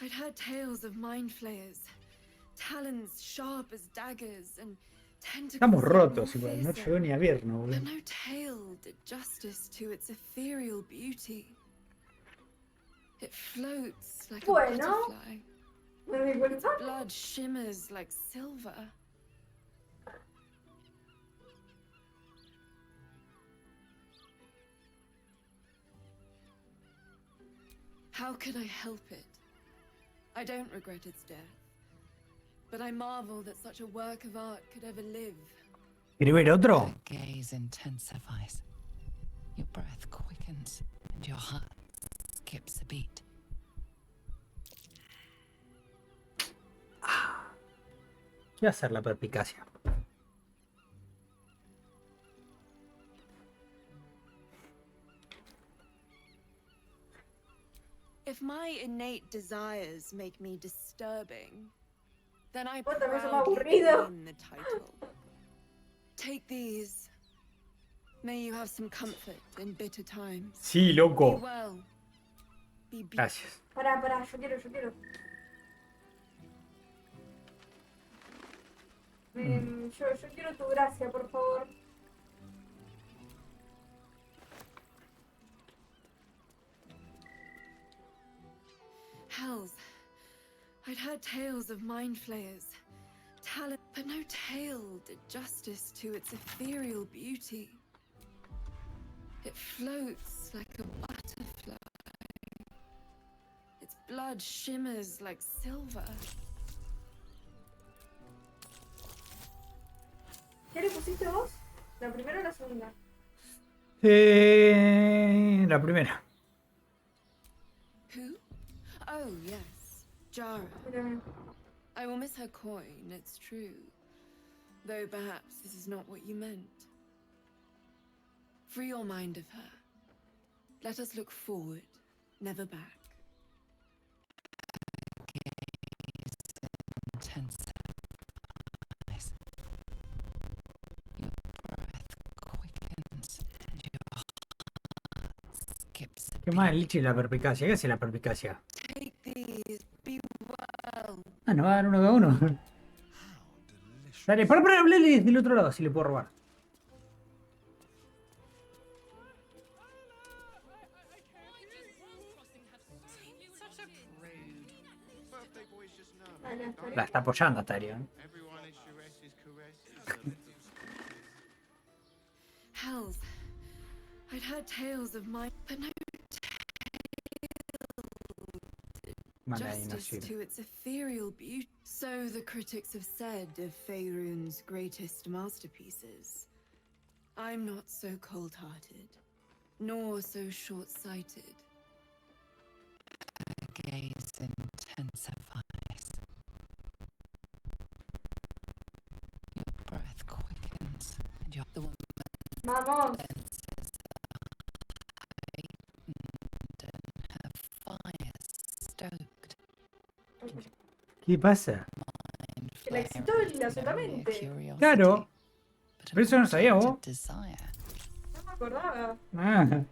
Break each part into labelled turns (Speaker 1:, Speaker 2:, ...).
Speaker 1: I'd heard tales of mind flayers, talons sharp as daggers, and
Speaker 2: Estamos
Speaker 1: tentacles yet more
Speaker 2: rotos igual, no
Speaker 1: fearsome.
Speaker 2: llegó ni a vernos,
Speaker 1: But
Speaker 2: boludo.
Speaker 1: no tale did justice to its ethereal beauty. It floats like a butterfly. Its blood shimmers like silver. How could I help it? I don't regret its death, but I marvel that such a work of art could ever live.
Speaker 2: ¿Quiere ver otro?
Speaker 3: Your gaze intensifies. Your breath quickens and your heart skips a beat.
Speaker 2: ¿Qué va a hacer la perspicacia?
Speaker 1: If my innate desires make me disturbing, then I
Speaker 4: Puta, me hizo
Speaker 1: proudly
Speaker 4: aburrido.
Speaker 1: claim the title. Take these. May you have some comfort in bitter times.
Speaker 2: Sí,
Speaker 1: Be
Speaker 2: loco.
Speaker 1: well. Be beautiful.
Speaker 2: Gracias.
Speaker 4: Pará, yo quiero. Yo quiero tu gracia, por favor.
Speaker 1: Hells. I'd heard tales of mind flayers, talent, but no tale did justice to its ethereal beauty. It floats like a butterfly. Its blood shimmers like silver.
Speaker 4: ¿Qué le pusiste vos? ¿La primera o la segunda?
Speaker 2: La primera.
Speaker 1: Who? Oh, yes. Jara.
Speaker 4: Mira,
Speaker 1: I will miss her coin, it's true. Though perhaps this is not what you meant. Free your mind of her. Let us look forward, never back.
Speaker 3: Intensifies. Your breath quickens and your heart skips a
Speaker 2: ¿Qué más el
Speaker 3: beat.
Speaker 2: lichi y la perspicacia? ¿Qué hace la perspicacia?
Speaker 1: Take these, be well.
Speaker 2: Ah, no va a dar uno cada uno. Dale, para, hablale del otro lado, si le puedo robar. La está apoyando hasta Ariel, ¿eh?
Speaker 1: Hells. I'd heard tales of my, but no
Speaker 2: Mala ahí, no
Speaker 1: justice
Speaker 2: sirve.
Speaker 1: to its ethereal beauty. So the critics have said of Faerun's greatest masterpieces. I'm not so cold-hearted, nor so short-sighted.
Speaker 3: Her gaze intensifies. Your breath quickens and your the woman
Speaker 4: vamos.
Speaker 3: senses are heightened and her fire stoked.
Speaker 2: ¿Qué pasa?
Speaker 3: Mind
Speaker 4: Que la excitó
Speaker 3: flaring
Speaker 4: la
Speaker 3: is only a
Speaker 4: solamente.
Speaker 3: curiosity,
Speaker 2: Claro.
Speaker 3: but
Speaker 2: Pero eso no sabía vos.
Speaker 3: untainted desire.
Speaker 4: No me acordaba.
Speaker 2: Ah,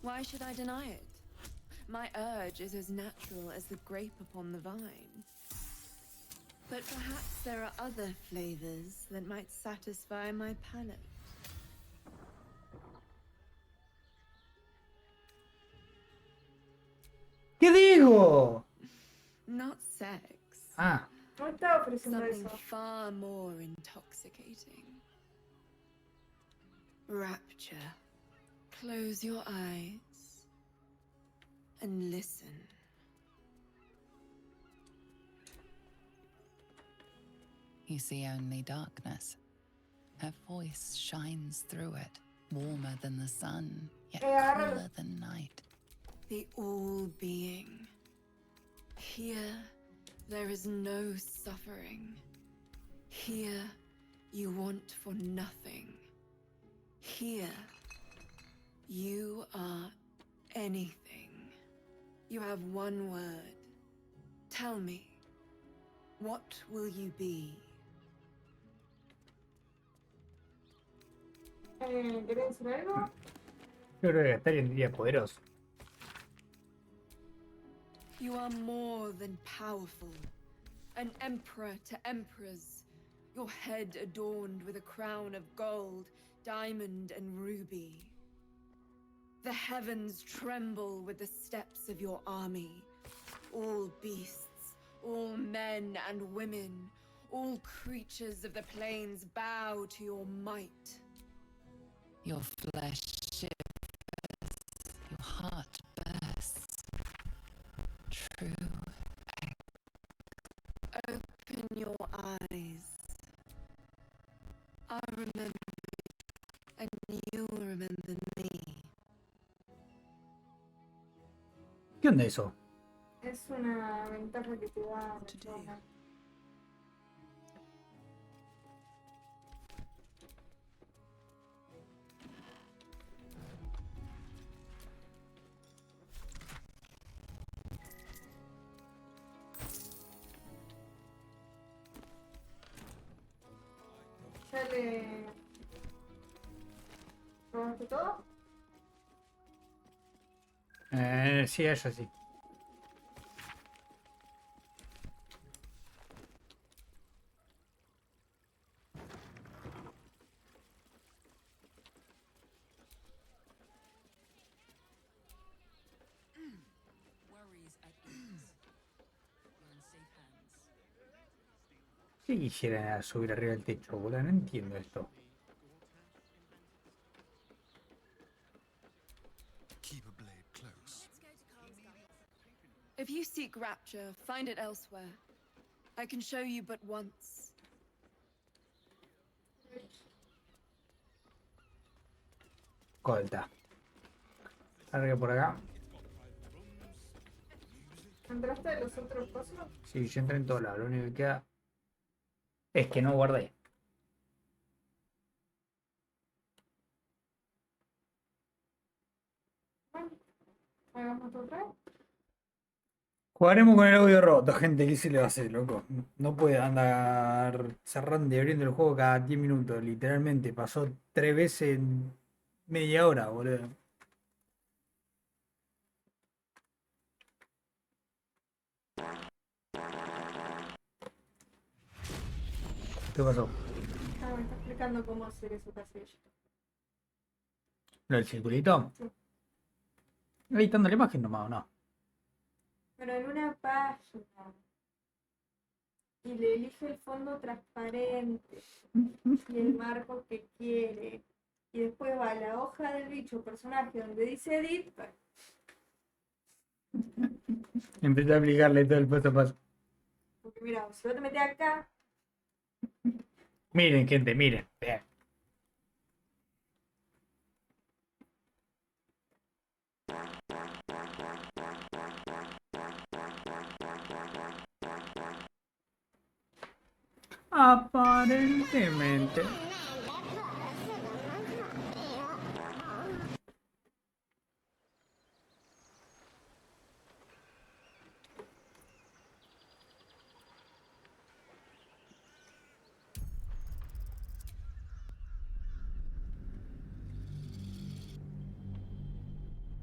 Speaker 1: Why should I deny it? My urge is as natural as the grape upon the vine. But perhaps there are other flavors that might satisfy my palate.
Speaker 2: ¿qué digo?
Speaker 1: Not sex.
Speaker 2: Ah,
Speaker 4: No me estaba ofreciendo
Speaker 1: Something
Speaker 4: eso.
Speaker 1: far more intoxicating. Rapture. Close your eyes and listen.
Speaker 3: You see only darkness. Her voice shines through it, warmer than the sun, yet
Speaker 4: agárralo.
Speaker 3: cooler than night.
Speaker 1: The all-being. Here, there is no suffering. Here, you want for nothing. Here, you are anything. You have one word. Tell me, what will you be?
Speaker 4: ¿Querés decir algo?
Speaker 2: yo creo que Astarion diría poderoso.
Speaker 1: You are more than powerful. An emperor to emperors. Your head adorned with a crown of gold, diamond, and ruby. The heavens tremble with the steps of your army. All beasts, all men and women, all creatures of the plains bow to your might.
Speaker 3: Your flesh shivers, your heart bursts. True.
Speaker 1: Open your eyes. I remember you, and you'll remember me.
Speaker 2: ¿Qué onda eso?
Speaker 4: Es una ventaja que te da la zona. ¿Ya le probaste todo?
Speaker 2: Sí, eso sí.
Speaker 5: Worries at ease. You're in safe hands.
Speaker 2: ¿Qué quisiera subir arriba del techo, boludo? No entiendo esto.
Speaker 6: Keep a blade close.
Speaker 1: If you seek rapture, find it elsewhere. I can show you but once.
Speaker 2: Colta. Carga por acá.
Speaker 4: ¿Entraste de los otros pasos?
Speaker 2: Sí, yo entré en todos lados. Lo único que queda es que no guardé.
Speaker 4: Bueno, hagamos otra vez.
Speaker 2: Jugaremos con el audio roto, gente. ¿Qué se le va a hacer, loco? No puede andar cerrando y abriendo el juego cada 10 minutos. Literalmente pasó 3 veces en media hora, boludo. ¿Qué pasó?
Speaker 4: Ah, me está explicando cómo hacer eso casilla.
Speaker 2: ¿Lo del circulito?
Speaker 4: Sí.
Speaker 2: Ahí está la imagen nomás, ¿o no?
Speaker 4: Pero en una página. Y le elige el fondo transparente y el marco que quiere. Y después va a la hoja del bicho personaje donde dice edit.
Speaker 2: Empecé a aplicarle todo el paso a paso.
Speaker 4: Porque mira, si vos te metés acá,
Speaker 2: Miren, gente, miren. Vean. Aparentemente.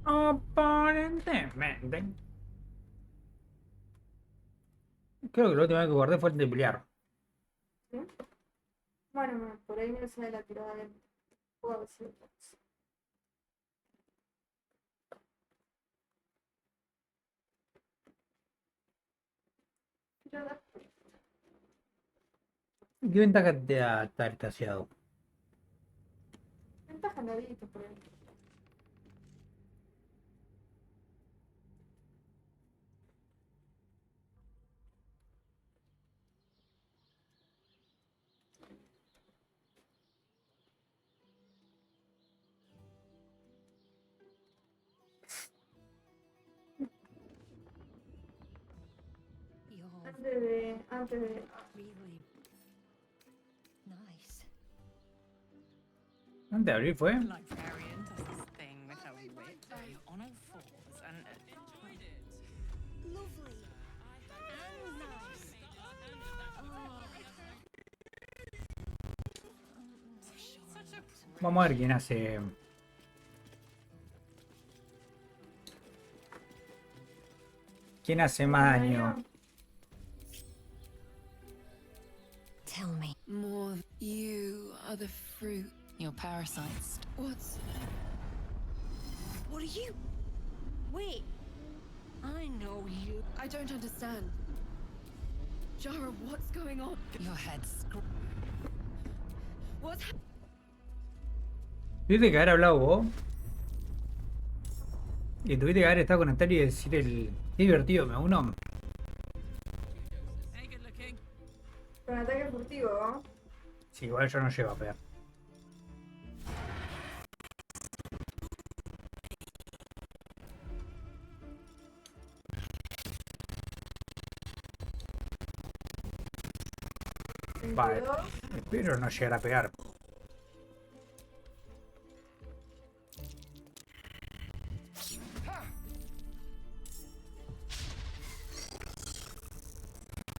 Speaker 2: Aparentemente. Creo que la última vez que guardé fue el de pelear.
Speaker 4: ¿sí? Bueno, por ahí me sale la tirada de. Puedo decir. Tirada.
Speaker 2: ¿Qué ventaja te da estar estaciado?
Speaker 4: Ventaja nadita por ahí.
Speaker 5: You're
Speaker 4: Antes de.
Speaker 5: really nice.
Speaker 2: ¿Antes de abrir fue?
Speaker 7: Librarian does this thing with her whip on all fours and
Speaker 5: Enjoyed it.
Speaker 8: Lovely. And nice.
Speaker 7: such a
Speaker 2: Vamos a ver quién hace. ¿Quién hace más daño?
Speaker 8: Tell me.
Speaker 1: More. You are the fruit.
Speaker 3: Your parasites.
Speaker 1: What's.
Speaker 8: What are you? Wait. I know you.
Speaker 1: I don't understand. Jara, what's going on?
Speaker 3: Your head's
Speaker 1: What's.
Speaker 2: Tuviste que haber hablado vos. Y tuviste que haber estado conectado y decir el. Qué divertido, me uno.
Speaker 5: Ain't good looking.
Speaker 4: Con ataque furtivo, ¿no?
Speaker 2: Sí, igual yo no llego a pegar. Vale.
Speaker 4: 22.
Speaker 2: Espero no llegar a pegar.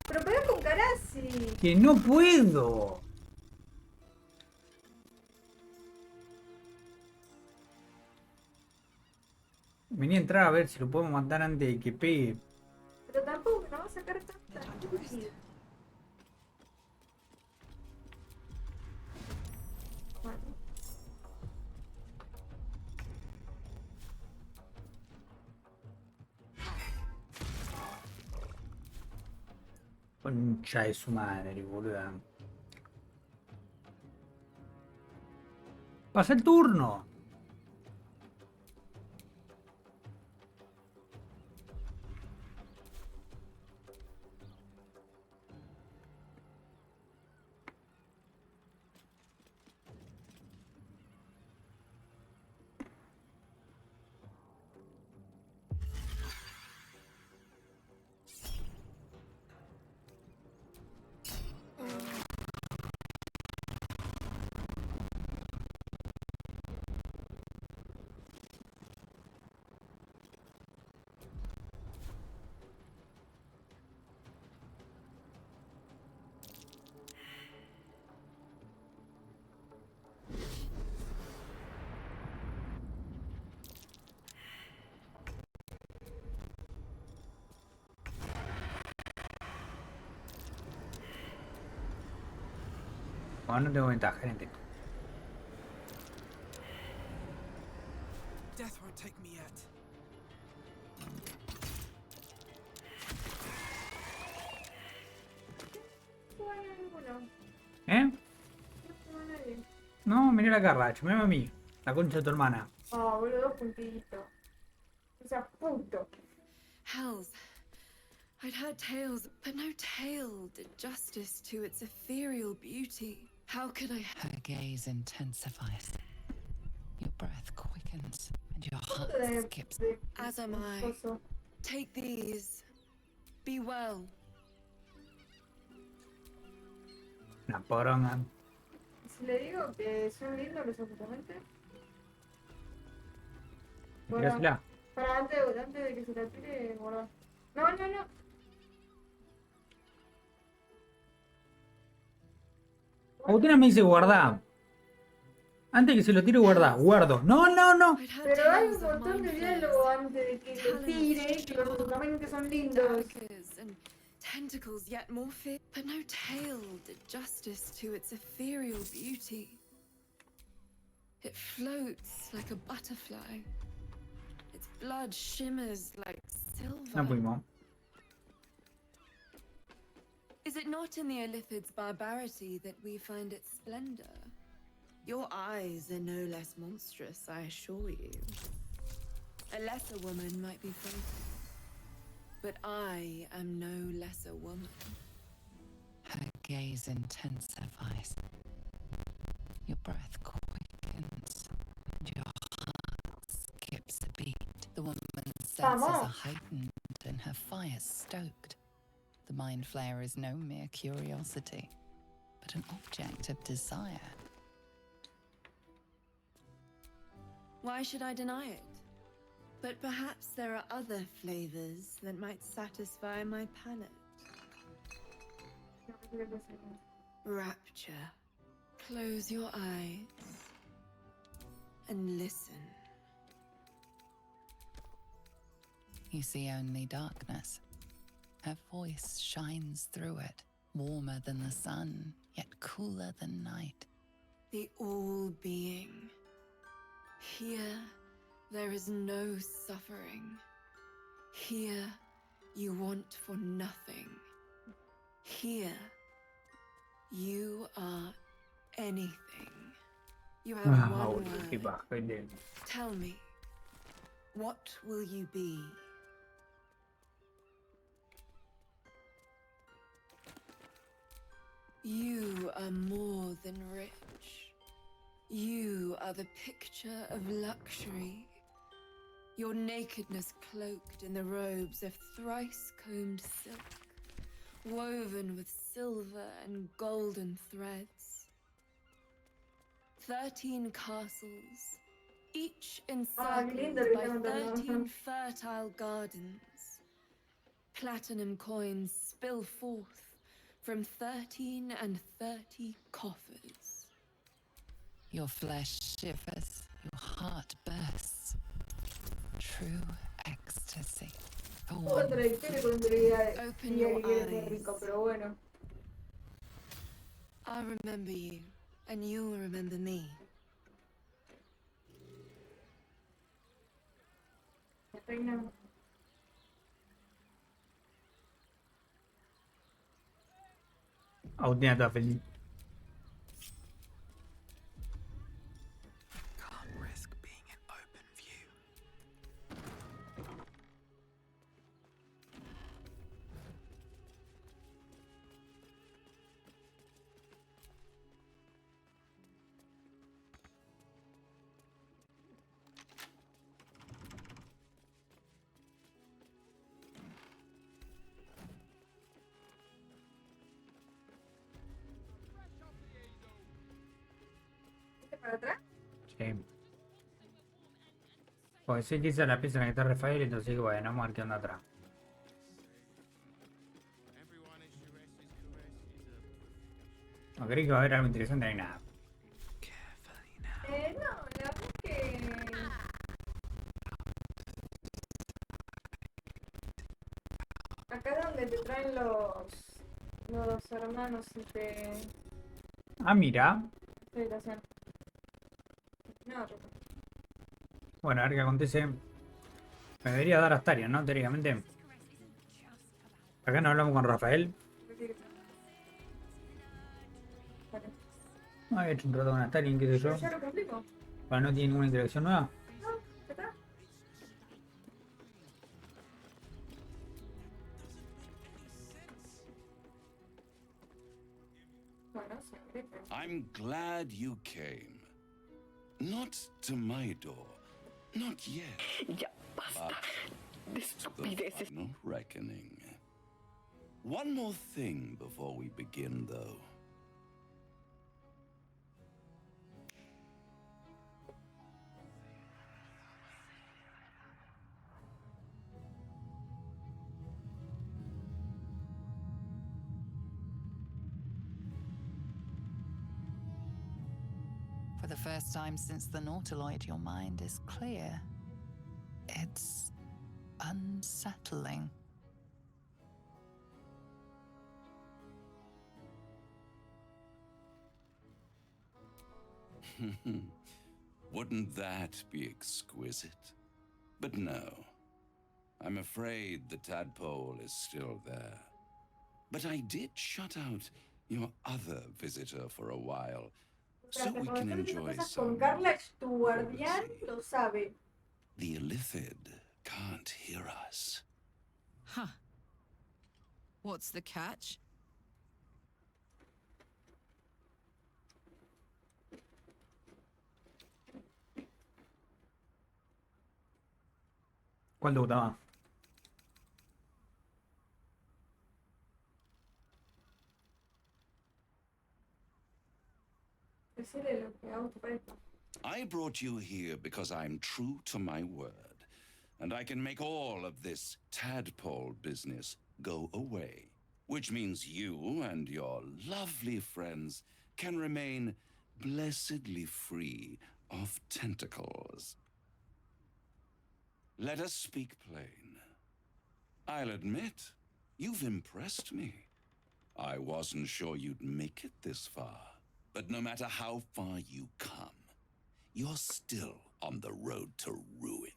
Speaker 4: Pero pega con Karasi.
Speaker 2: ¡Que no puedo! Venía a entrar a ver si lo podemos matar antes de que pegue.
Speaker 4: Pero tampoco no va a sacar tanta vida. Bueno,
Speaker 2: Concha de su madre, boluda. Pasa el turno. Bueno, no tengo ventaja, gente.
Speaker 6: Death won't take me yet.
Speaker 4: bueno, ninguno.
Speaker 2: ¿Eh?
Speaker 4: No se va nadie.
Speaker 2: No, mirá la carra, chumeme a mí. La concha de tu hermana.
Speaker 4: Ah, boludo, 2 puntitos. O sea, punto.
Speaker 1: Hells. I'd heard tales, but no tale did justice to its ethereal beauty. How could I.
Speaker 3: Her gaze intensifies. Your breath quickens and your heart
Speaker 4: De,
Speaker 3: skips.
Speaker 4: de,
Speaker 1: As am I.
Speaker 4: coso.
Speaker 1: Take these. Be well.
Speaker 2: Una poronga.
Speaker 4: Si le digo que son lindos los oponentes.
Speaker 2: Mirásela.
Speaker 4: Para antes de que se la tire, guardar. No, no, no.
Speaker 2: Agustina me dice guardá. Antes que se lo tire, guardá. Guardo. No, no, no.
Speaker 1: I'd heard
Speaker 4: Pero hay un
Speaker 1: tales of
Speaker 4: montón de
Speaker 1: mind
Speaker 4: diálogo
Speaker 1: flayers,
Speaker 4: antes de que lo tire, que los oponentes son lindos.
Speaker 1: daggers, and tentacles yet more fierce. But no tale did justice to its ethereal beauty. It floats like a butterfly. Its blood shimmers like silver.
Speaker 2: No fuimos.
Speaker 1: Is it not in the Illithid's barbarity that we find its splendor? Your eyes are no less monstrous, I assure you. A lesser woman might be fated, but I am no lesser woman.
Speaker 3: Her gaze intensifies. Your breath quickens and your heart skips a beat. The woman's senses are heightened and her fire stoked. The mind flayer is no mere curiosity, but an object of desire.
Speaker 1: Why should I deny it? But perhaps there are other flavors that might satisfy my palate. Rapture. Close your eyes and listen.
Speaker 3: You see only darkness. Her voice shines through it, warmer than the sun, yet cooler than night.
Speaker 1: The all-being. Here, there is no suffering. Here, you want for nothing. Here, you are anything. You have
Speaker 2: Ah,
Speaker 1: one
Speaker 2: boludo, qué
Speaker 1: word.
Speaker 2: paja, ¿viste?
Speaker 1: Tell me, what will you be? You are more than rich. You are the picture of luxury. Your nakedness cloaked in the robes of thrice-combed silk, woven with silver and golden threads. 13 castles, each
Speaker 4: qué
Speaker 1: encircled
Speaker 4: lindo lo que
Speaker 1: by
Speaker 4: están contando.
Speaker 1: 13 fertile gardens. Platinum coins spill forth from 13 and 30 coffers.
Speaker 3: Your flesh shivers, your heart bursts. True ecstasy. For
Speaker 4: Un
Speaker 3: one
Speaker 4: contradictorio con que diría
Speaker 1: Open
Speaker 4: que
Speaker 1: your
Speaker 4: quiere ser
Speaker 1: eyes.
Speaker 4: rico, pero bueno.
Speaker 1: I'll remember you, and you'll remember me.
Speaker 4: La reina.
Speaker 2: Agustina está feliz.
Speaker 6: Can't risk being in open view.
Speaker 4: ¿Viste para atrás?
Speaker 2: Sí. Pues sí que esa es la pieza en la que está Rafael, entonces digo, bueno, vamos a ver qué onda atrás. No creí que va a haber algo interesante, no hay nada.
Speaker 6: Carefully now.
Speaker 4: No, la verdad es que. Acá es donde te traen los hermanos y te.
Speaker 2: Ah, mira.
Speaker 4: Federación. No,
Speaker 2: Bueno, a ver qué acontece. Me debería dar Astaria, ¿no? Teóricamente. Acá no hablamos con Rafael.
Speaker 4: Vale.
Speaker 2: No había hecho un trato con Astaria, qué sé yo.
Speaker 4: Pero ya lo complico.
Speaker 2: Bueno, no tiene ninguna interacción nueva.
Speaker 4: No, ya está. Bueno, siempre.
Speaker 9: I'm glad you came. Not to my door. Not yet.
Speaker 8: Ya basta de
Speaker 9: The
Speaker 8: estupideces.
Speaker 9: final reckoning. One more thing before we begin, though.
Speaker 3: For the first time since the Nautiloid, your mind is clear. It's unsettling.
Speaker 9: Wouldn't that be exquisite? But no. I'm afraid the tadpole is still there. But I did shut out your other visitor for a while, so
Speaker 4: Espérate,
Speaker 9: we
Speaker 4: cuando
Speaker 9: can
Speaker 4: estás diciendo
Speaker 9: enjoy
Speaker 4: cosas con
Speaker 9: some
Speaker 4: Carla, es tu guardián,
Speaker 9: privacy.
Speaker 4: lo sabe.
Speaker 9: The Illithid can't hear us.
Speaker 5: Huh. What's the catch?
Speaker 2: ¿Cuál te gusta más?
Speaker 4: Decirle lo que a vos te parezca.
Speaker 9: I brought you here because I'm true to my word, and I can make all of this tadpole business go away, which means you and your lovely friends can remain blessedly free of tentacles. Let us speak plain. I'll admit, you've impressed me. I wasn't sure you'd make it this far. But no matter how far you come, you're still on the road to ruin.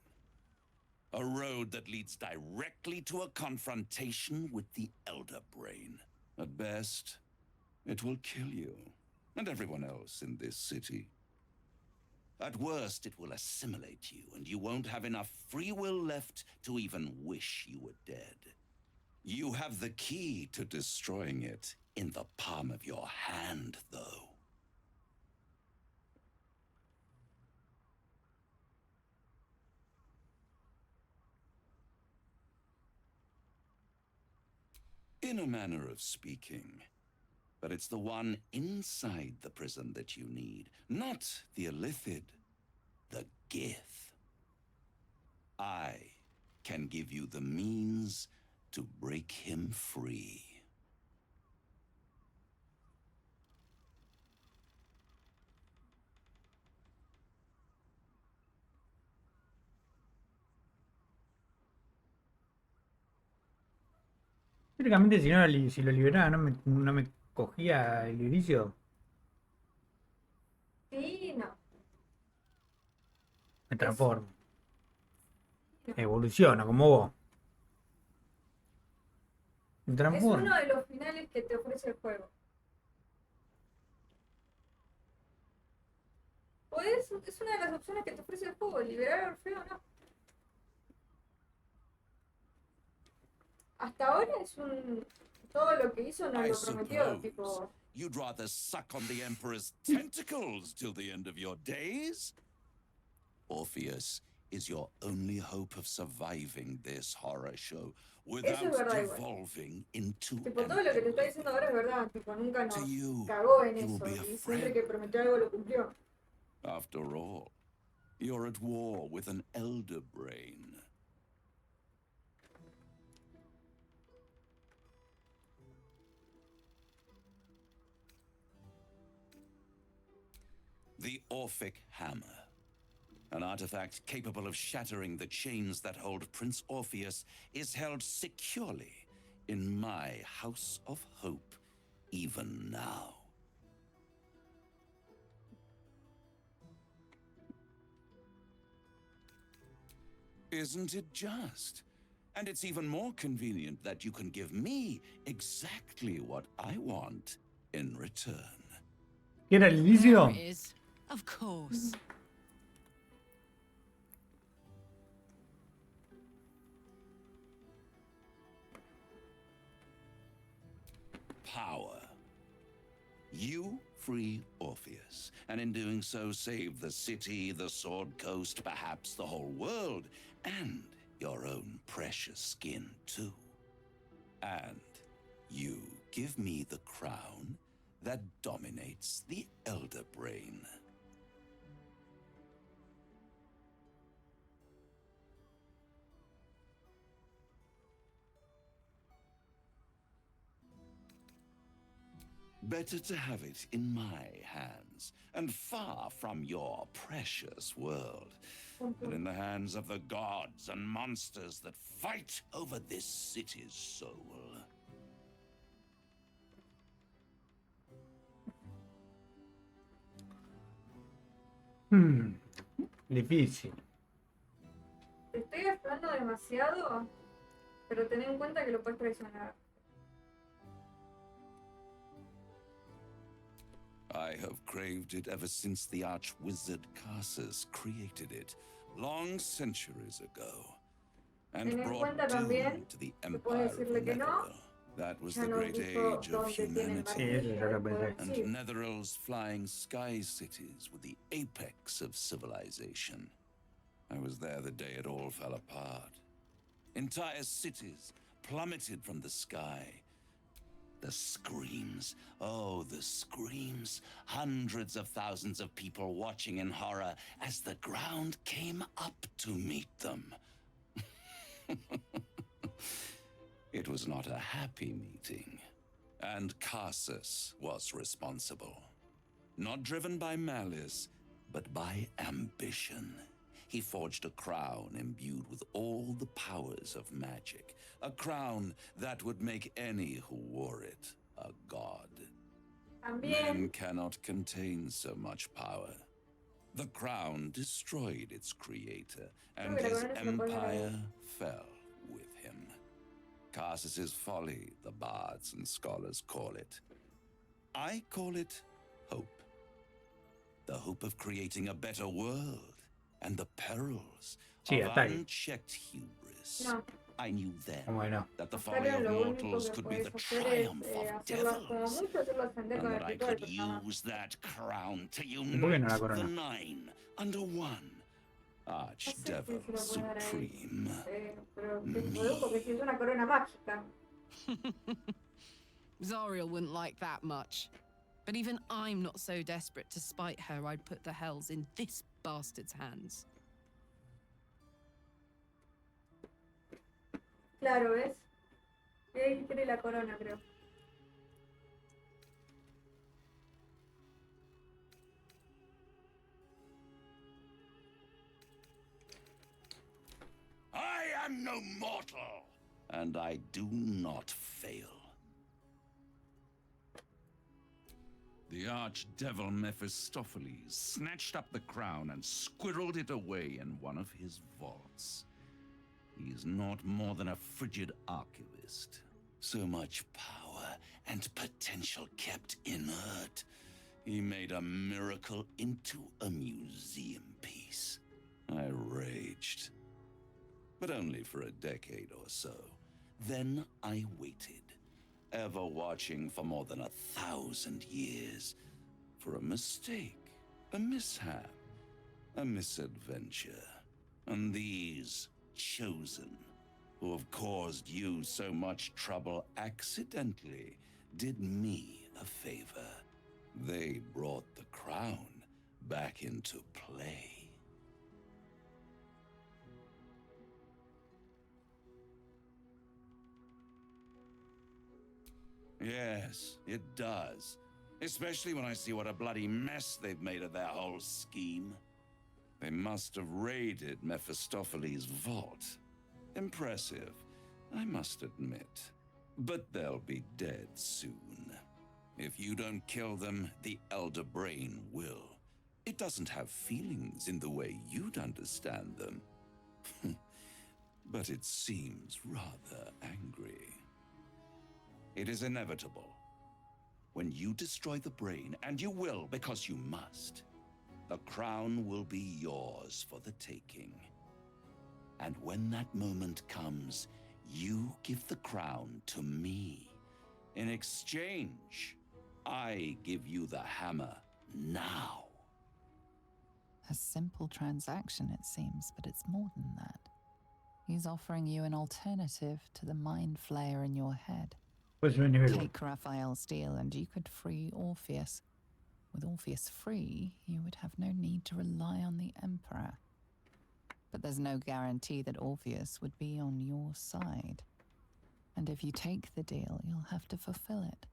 Speaker 9: A road that leads directly to a confrontation with the Elder Brain. At best, it will kill you and everyone else in this city. At worst, it will assimilate you, and you won't have enough free will left to even wish you were dead. You have the key to destroying it in the palm of your hand, though. In a manner of speaking. But it's the one inside the prison that you need, not the illithid, the Gith. I can give you the means to break him free.
Speaker 2: Técnicamente, si lo liberaba, no me cogía el inicio,
Speaker 4: Sí, no.
Speaker 2: me transformo. Evoluciono, como vos. Me
Speaker 4: Es
Speaker 2: transformo.
Speaker 4: uno de los finales que te ofrece el juego. Es una de las opciones que te ofrece el juego, liberar a Orfeo o no. Hasta ahora es un... Todo lo que hizo nos
Speaker 9: I
Speaker 4: lo prometió,
Speaker 9: suppose
Speaker 4: tipo...
Speaker 9: you'd rather suck on the Emperor's tentacles till the end of your days? Orpheus is your only hope of surviving this horror show without
Speaker 4: verdad igual.
Speaker 9: devolving into
Speaker 4: Tipo, todo lo que te está
Speaker 9: emptiness.
Speaker 4: diciendo ahora es verdad, tipo, nunca nos
Speaker 9: To you,
Speaker 4: cagó en
Speaker 9: he will
Speaker 4: eso,
Speaker 9: be a
Speaker 4: y siempre
Speaker 9: friend.
Speaker 4: que prometió algo lo cumplió.
Speaker 9: After all, you're at war with an elder brain. The Orphic Hammer. An artifact capable of shattering the chains that hold Prince Orpheus is held securely in my House of Hope, even now. Isn't it just? And it's even more convenient that you can give me exactly what I want in return.
Speaker 2: ¿Qué era el inicio?
Speaker 7: There it is. Of course.
Speaker 9: Power. You free Orpheus, and in doing so save the city, the Sword Coast, perhaps the whole world, and your own precious skin too. And you give me the crown that dominates the Elder Brain. Better to have it in my hands, and far from your precious world, than in the hands of the gods and monsters that fight over this city's soul.
Speaker 2: Difícil.
Speaker 4: Te estoy esperando demasiado, pero ten en cuenta que lo puedes traicionar.
Speaker 9: I have craved it ever since the arch-wizard Cosas created it, long centuries ago, and
Speaker 4: Ten en
Speaker 9: brought
Speaker 4: cuenta
Speaker 9: doom
Speaker 4: también
Speaker 9: to the
Speaker 4: que puedes
Speaker 9: empire of
Speaker 4: decirle que no.
Speaker 9: Netheril. That was
Speaker 4: Ya
Speaker 9: the
Speaker 4: nos
Speaker 9: great
Speaker 4: dijo
Speaker 9: age of
Speaker 4: dónde tiene el
Speaker 9: humanity.
Speaker 2: Sí, eso ya lo pensé.
Speaker 9: And
Speaker 4: sí.
Speaker 9: Netheril's flying sky cities were the apex of civilization. I was there the day it all fell apart. Entire cities plummeted from the sky. The screams, oh, the screams. Hundreds of thousands of people watching in horror as the ground came up to meet them. It was not a happy meeting. And Cosas was responsible. Not driven by malice, but by ambition. he forged a crown imbued with all the powers of magic. A crown that would make any who wore it a god. Men
Speaker 4: También,
Speaker 9: cannot contain so much power. The crown destroyed its creator, and
Speaker 4: que la
Speaker 9: his
Speaker 4: corona se lo puede dar a él.
Speaker 9: empire fell with him. Cosas' folly, the bards and scholars call it. I call it hope. The hope of creating a better world, and the perils
Speaker 2: Sí,
Speaker 9: of
Speaker 2: hasta ahí.
Speaker 9: unchecked hubris.
Speaker 4: No,
Speaker 9: I knew then
Speaker 2: Bueno,
Speaker 9: that the folly
Speaker 4: Pero
Speaker 9: of
Speaker 4: lo único
Speaker 9: mortals
Speaker 4: que
Speaker 9: could be the
Speaker 4: puedes hacer es
Speaker 9: triumph of
Speaker 4: hacerlo como
Speaker 9: devils,
Speaker 4: mucho, hacerlo ascender
Speaker 9: and
Speaker 4: con el
Speaker 9: that I
Speaker 4: ritual,
Speaker 9: could
Speaker 4: pero nada más.
Speaker 9: use that crown to
Speaker 2: ¿y por qué no la
Speaker 9: unite the
Speaker 2: corona?
Speaker 9: nine under one archdevil
Speaker 4: No sé si se lo puede dar a él.
Speaker 9: supreme.
Speaker 4: Pero que puedo, porque si es una corona mágica.
Speaker 7: Zariel wouldn't like that much. But even I'm not so desperate to spite her I'd put the hells in this bastard's hands.
Speaker 4: Claro, ¿ves? Él quiere la corona, creo.
Speaker 9: I am no mortal, and I do not fail. The archdevil Mephistopheles snatched up the crown and squirreled it away in one of his vaults. He is not more than a frigid archivist. So much power and potential kept inert. He made a miracle into a museum piece. I raged, but only for a decade or so. Then I waited, ever watching for more than 1,000 years, for a mistake, a mishap, a misadventure. And these chosen, who have caused you so much trouble accidentally, did me a favor. They brought the crown back into play. Yes, it does. Especially when I see what a bloody mess they've made of their whole scheme. They must have raided Mephistopheles' vault. Impressive, I must admit. But they'll be dead soon. If you don't kill them, the Elder Brain will. It doesn't have feelings in the way you'd understand them. But it seems rather angry. It is inevitable. When you destroy the brain, and you will because you must, the crown will be yours for the taking. And when that moment comes, you give the crown to me. In exchange, I give you the hammer now.
Speaker 3: A simple transaction, it seems, but it's more than that. He's offering you an alternative to the mind flayer in your head.
Speaker 2: pues un nivel.
Speaker 3: Take Raphael's deal and you could free Orpheus. With Orpheus free, you would have no need to rely on the Emperor. But there's no guarantee that Orpheus would be on your side. And if you take the deal, you'll have to fulfill it.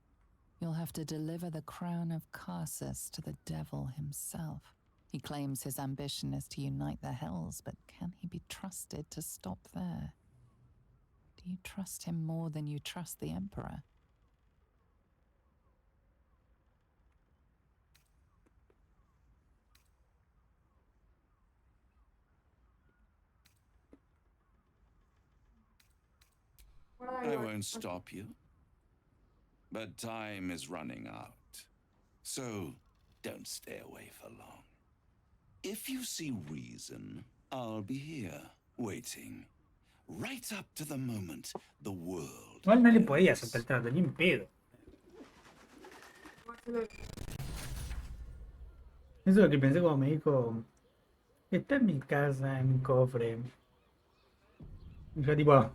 Speaker 3: You'll have to deliver the crown of Cosas to the devil himself. He claims his ambition is to unite the hells, but can he be trusted to stop there? Do you trust him more than you trust the Emperor?
Speaker 9: I won't stop you. But time is running out. So don't stay away for long. If you see reason, I'll be here, waiting. Right up to the moment the world
Speaker 2: Igual no le podía
Speaker 9: ends.
Speaker 2: aceptar el trato, ni en pedo. Eso es lo que pensé cuando me dijo, está en mi casa, en mi cofre. Y yo tipo,